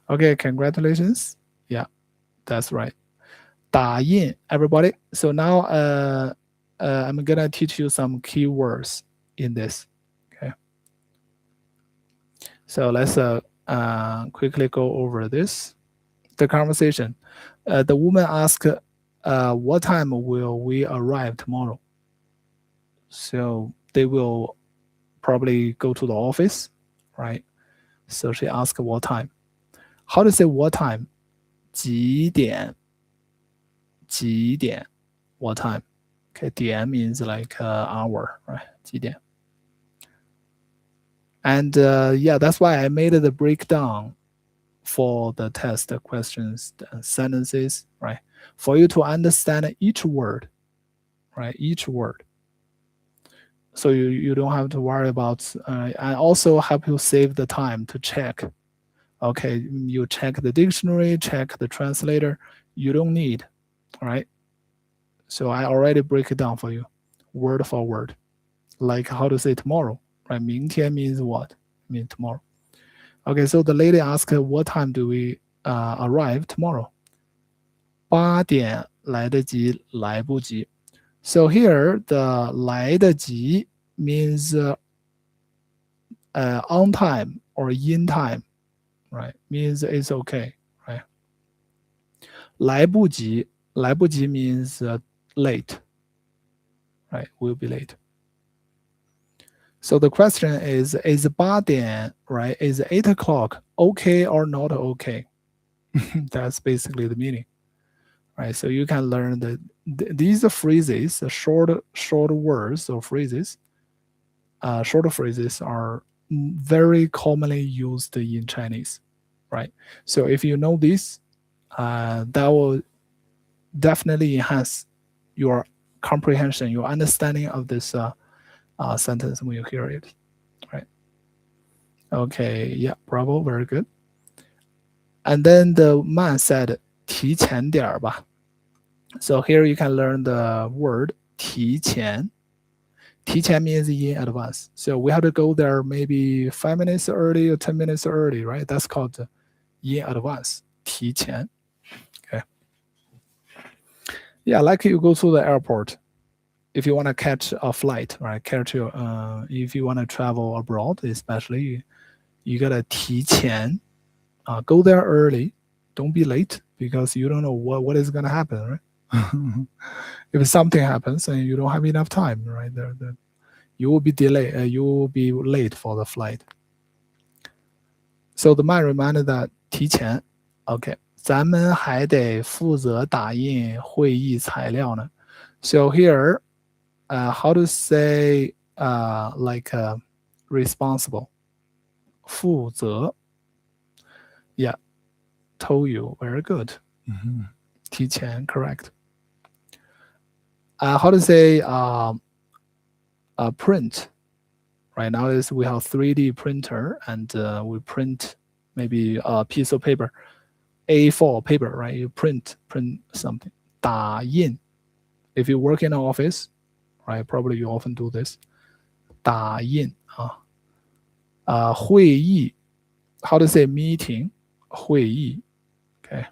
Speaker 1: Okay, congratulations. Yeah, that's right. 打印, everybody. So now I'm gonna teach you some keywords in this. Okay. So let's quickly go over this. The conversation. The woman asked, what time will we arrive tomorrow? So they will probably go to the office, right? So she asked what time. How to say what time? 几点? 几点? What time? Okay, 点 means like hour, right? 几点? And yeah, that's why I made the breakdown for the test questions and sentences, right? For you to understand each word, right? Each word. So you don't have to worry about, I also help you save the time to check. Okay, you check the dictionary, check the translator. You don't need, right? So I already break it down for you, word for word. Like how to say tomorrow, right? 明天 means what? Mean tomorrow. Okay, so the lady asked, what time do we arrive tomorrow? 8点来得及来不及. So here, the 来得及 means on time or in time, right? Means it's okay, right? 来不及 means late, right? Will be late. So the question is 8点, right? Is 8 o'clock okay or not okay? That's basically the meaning, right? So you can learn these phrases, short words or phrases. Short phrases are very commonly used in Chinese, right? So if you know this, that will definitely enhance your comprehension, your understanding of this sentence when you hear it, right? Okay, yeah, bravo, very good. And then the man said 提前点儿吧. So here you can learn the word 提前. 提前 means in advance. So we have to go there maybe 5 minutes early or 10 minutes early, right? That's called in advance. 提前. Okay. Yeah, like you go to the airport. if you want to catch a flight, right? If you want to travel abroad, especially, you gotta 提前 go there early. Don't be late because you don't know what is gonna happen, right? If something happens and you don't have enough time, right? You will be delayed. You will be late for the flight. So the man reminded that 提前 OK，咱们还得负责打印会议材料呢。So here, how to say like responsible? 负责 Yeah, told you. Very good. 提前 correct. How to say print? Right now is we have 3D printer and we print maybe a piece of paper, A4 paper, right? You print something. 打印 If you work in an office, right? Probably you often do this. 打印会议 How to say meeting? 会议 Okay.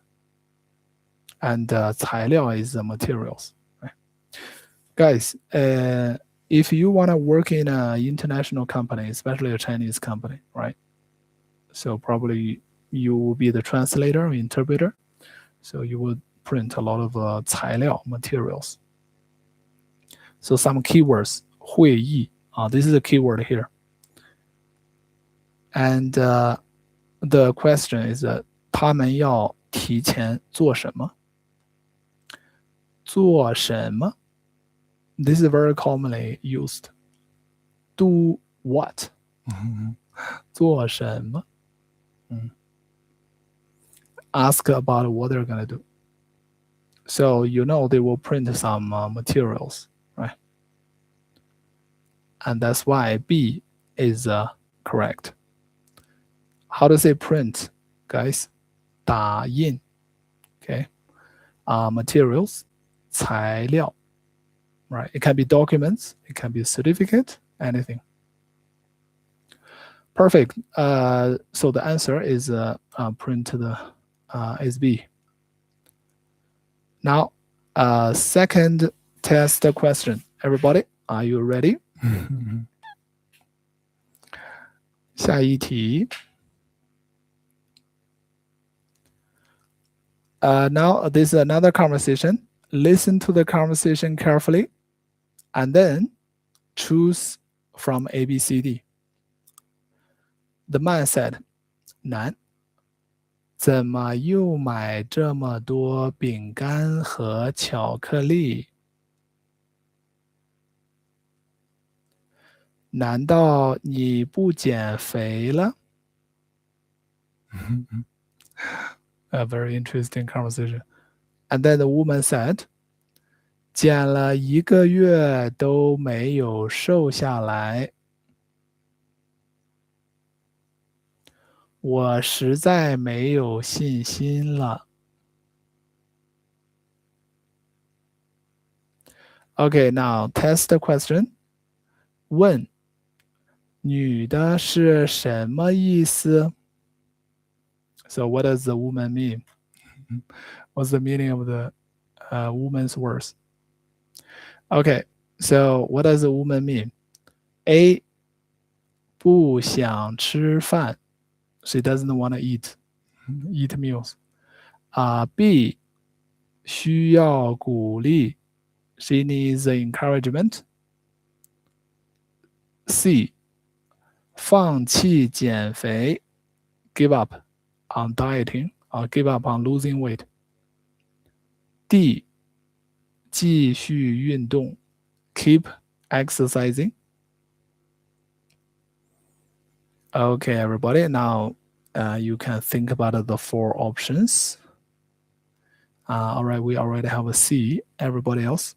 Speaker 1: And 材料 is the materials. Right? Guys, if you want to work in an international company, especially a Chinese company, right? So probably you will be the translator or interpreter. So you would print a lot of 材料 materials. So some keywords, 会议 this is a keyword here. And the question is 他们要提前做什么？做什么？ This is very commonly used. Do what? 做什么？ Ask about what they're going to do. So you know they will print some materials, right? And that's why B is correct. How to say print, guys? 打印 Okay. Materials, 材料 Right. It can be documents, it can be a certificate, anything. Perfect. So the answer is print the is B. Now, second test question. Everybody, are you ready? 下一题. Now, this is another conversation. Listen to the conversation carefully and then choose from A, B, C, D. The man said, 男怎么又买这么多饼干和巧克力？难道你不减肥了？ A very interesting conversation. And then the woman said, 减了1个月都没有瘦下来。我实在没有信心了。Okay, now test the question. 问女的是什么意思？ So what does the woman mean? What's the meaning of the woman's words? Okay, so what does the woman mean? A, 不想吃饭 She doesn't want to eat meals. B, 需要鼓励 She needs encouragement. C, 放弃减肥 Give up on dieting or give up on losing weight. D, 继续运动 Keep exercising. Okay, everybody. Now you can think about the 4 options. All right, we already have a C. Everybody else?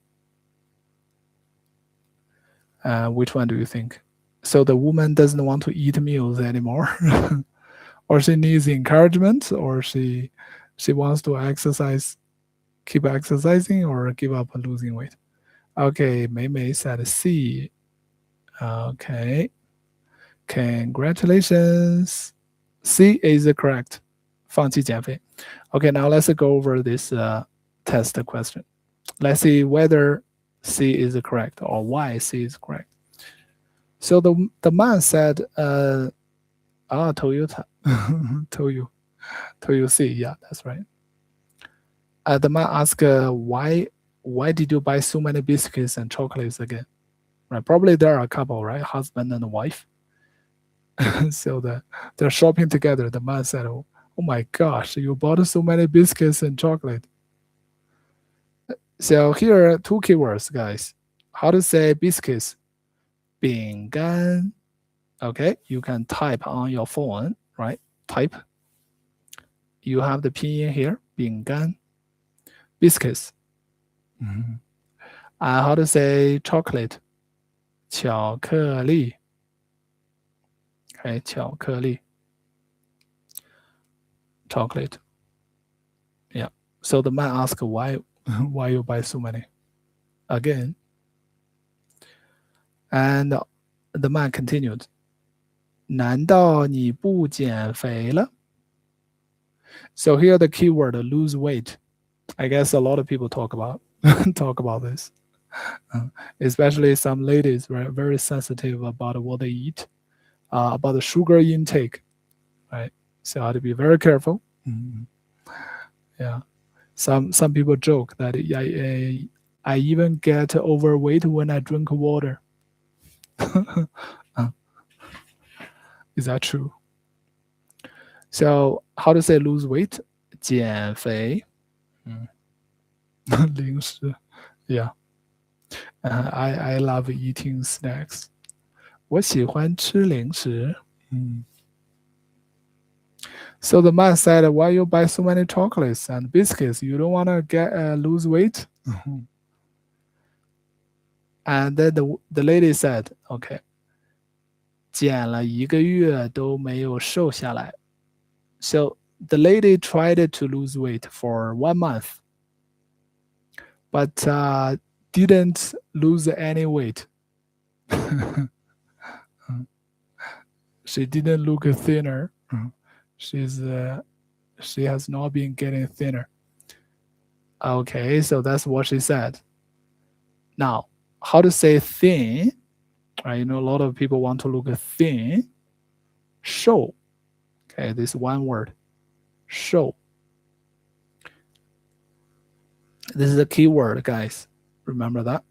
Speaker 1: Which one do you think? So the woman doesn't want to eat meals anymore, or she needs encouragement, or she wants to exercise, keep exercising, or give up on losing weight. Okay, Mei Mei said C. Okay. Congratulations. C is correct. 放弃减肥. Okay, now let's go over this test question. Let's see whether C is correct, or why C is correct. So the man said, Toyota, Toyo C, yeah, that's right. The man asked, why did you buy so many biscuits and chocolates again? Right, probably there are a couple, right, husband and wife. So they're shopping together. The man said, oh my gosh, you bought so many biscuits and chocolate. So here are two keywords, guys. How to say biscuits? 饼干. Okay, you can type on your phone, right? Type. You have the pinyin here, 饼干. Biscuits. How to say chocolate? 巧克力. Okay, 巧克力. Chocolate. Yeah. So the man asked why you buy so many again. And the man continued, 难道你不减肥了? So here the keyword lose weight. I guess a lot of people talk about this, especially some ladies, right? Very sensitive about what they eat, about the sugar intake, right? So I have to be very careful. Yeah, some people joke that I even get overweight when I drink water. Is that true? So how to say lose weight? 减肥. 零食. Yeah. I love eating snacks. 我喜欢吃零食. So the man said, why you buy so many chocolates and biscuits? You don't want to get lose weight? And then the lady said, okay, 减了1个月都没有瘦下来. So the lady tried to lose weight for 1 month, but didn't lose any weight. She didn't look thinner. She has not been getting thinner. Okay, so that's what she said. Now, how to say thin? You know, a lot of people want to look thin. 瘦. Okay, this one word. 瘦. This is a key word, guys. Remember that.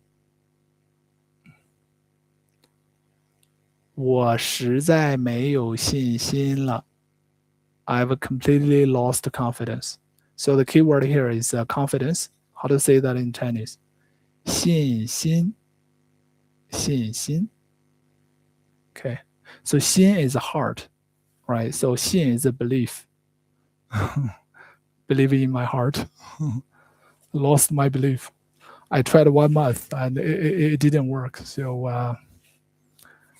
Speaker 1: 我实在没有信心了. I've completely lost confidence. So the key word here is confidence. How to say that in Chinese? 信心. 信心. Okay. So 心 is heart, right? So 信 is a belief. Believe in my heart. Lost my belief. I tried 1 month and it didn't work. So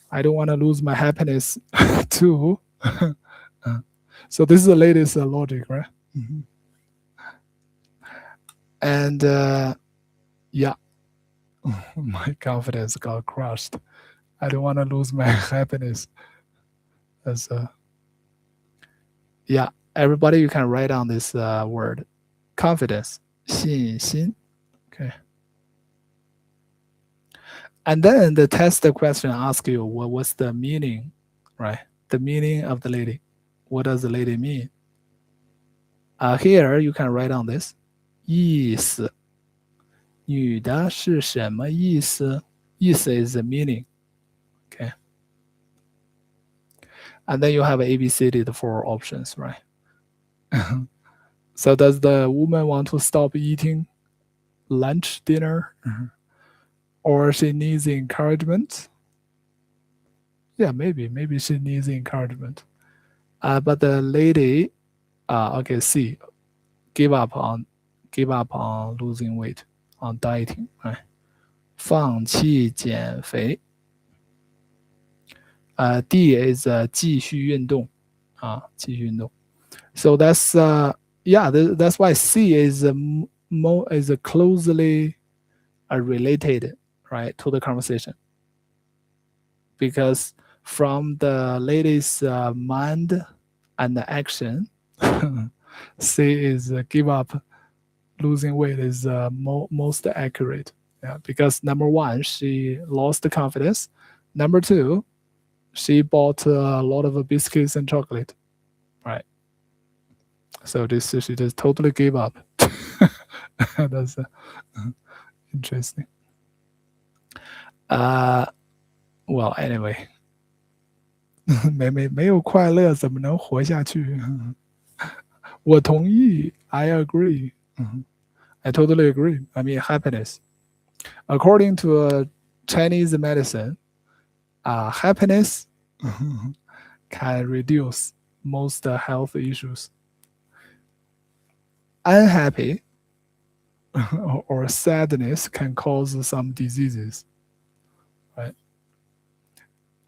Speaker 1: I don't want to lose my happiness too. So this is the latest logic, right? And yeah, my confidence got crushed. I don't want to lose my happiness. As yeah, everybody, you can write down this word, confidence, 信心. Okay. And then the test question asks you, what's the meaning, right? The meaning of the lady. What does the lady mean? Here you can write on this. 意思. 女的是什么意思? 意思 is the meaning. Okay. And then you have ABCD, the 4 options, right? So does the woman want to stop eating lunch, dinner? Or she needs encouragement? Yeah, maybe she needs encouragement. But the lady, okay, C, give up on losing weight, on dieting, right? 放弃减肥. D is 继续运动, 继续运动. So that's yeah, that's why C is closely related, right, to the conversation, because from the lady's mind and the action, C is give up losing weight is most accurate. Yeah, because number one, she lost the confidence. Number two, she bought a lot of biscuits and chocolate. Right. So this she just totally gave up. That's interesting. Uh, well, anyway, 没有快乐怎么能活下去？我同意，I agree. I totally agree. I mean, happiness. According to Chinese medicine, happiness can reduce most health issues. Unhappy or sadness can cause some diseases. Right?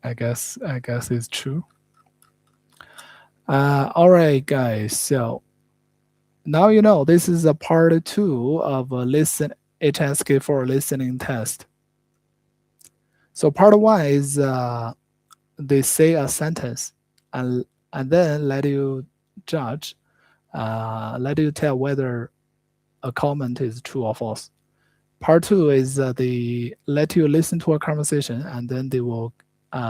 Speaker 1: I guess it's true. All right, guys. So now you know this is a part 2 of a listen HSK4 listening test. So part 1 is they say a sentence and then let you judge, let you tell whether a comment is true or false. Part 2 is they let you listen to a conversation and then they will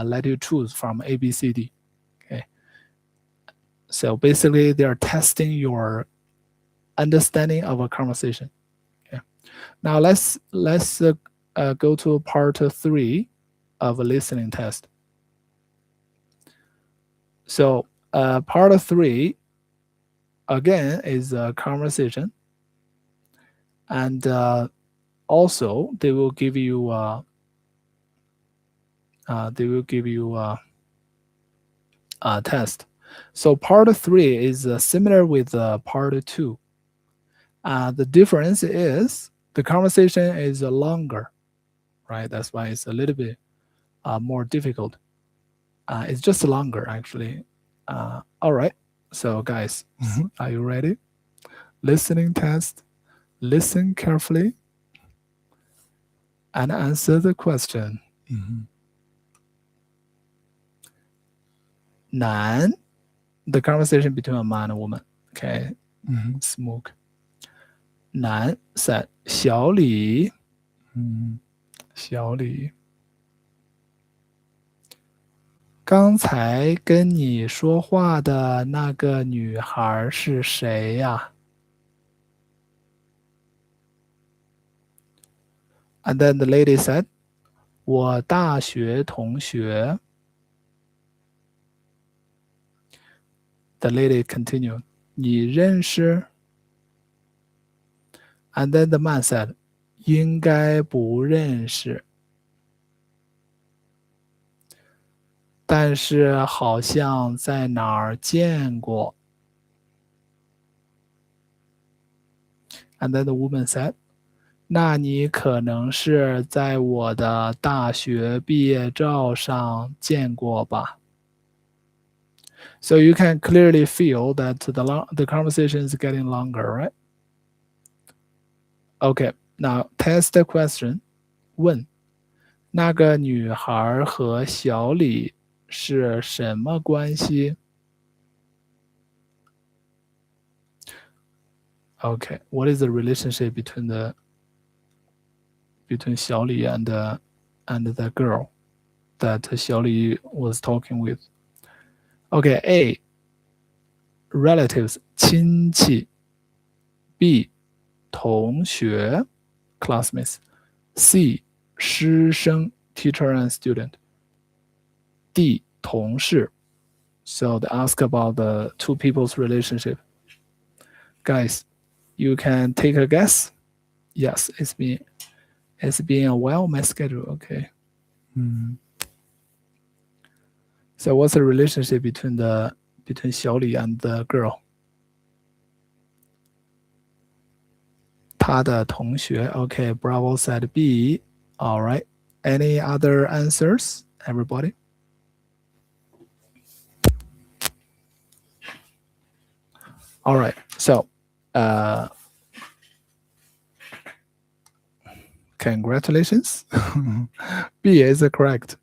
Speaker 1: let you choose from A, B, C, D. Okay. So basically, they are testing your understanding of a conversation. Okay. Now let's go to part 3 of a listening test. So part 3 again is a conversation, and also they will give you a test. So part 3 is similar with part 2. The difference is the conversation is longer, right? That's why it's a little bit more difficult. It's just longer, actually. All right. So, guys, are you ready? Listening test. Listen carefully and answer the question. 男 the conversation between a man and woman. Okay. Smoke. 男 said 小李小李刚才跟你说话的那个女孩是谁呀？ And then the lady said, 我大学同学。The lady continued, 你认识？ And then the man said, 应该不认识。但是好像在哪儿见过。And then the woman said, 那你可能是在我的大学毕业照上见过吧。So you can clearly feel that the conversation is getting longer, right? Okay, now test the question. 问那个女孩和小李是什么关系？ Okay, what is the relationship between Xiao Li and the girl that Xiao Li was talking with? Okay, A, relatives 亲戚 B, 同学 classmates C, 师生 teacher and student D, 同事 So they ask about the two people's relationship. Guys, you can take a guess. Yes, it's been a while on my schedule. Okay. So what's the relationship between Xiao Li and the girl? 他的同学. Okay, Bravo said B. All right. Any other answers, everybody? All right. So, congratulations. B is correct.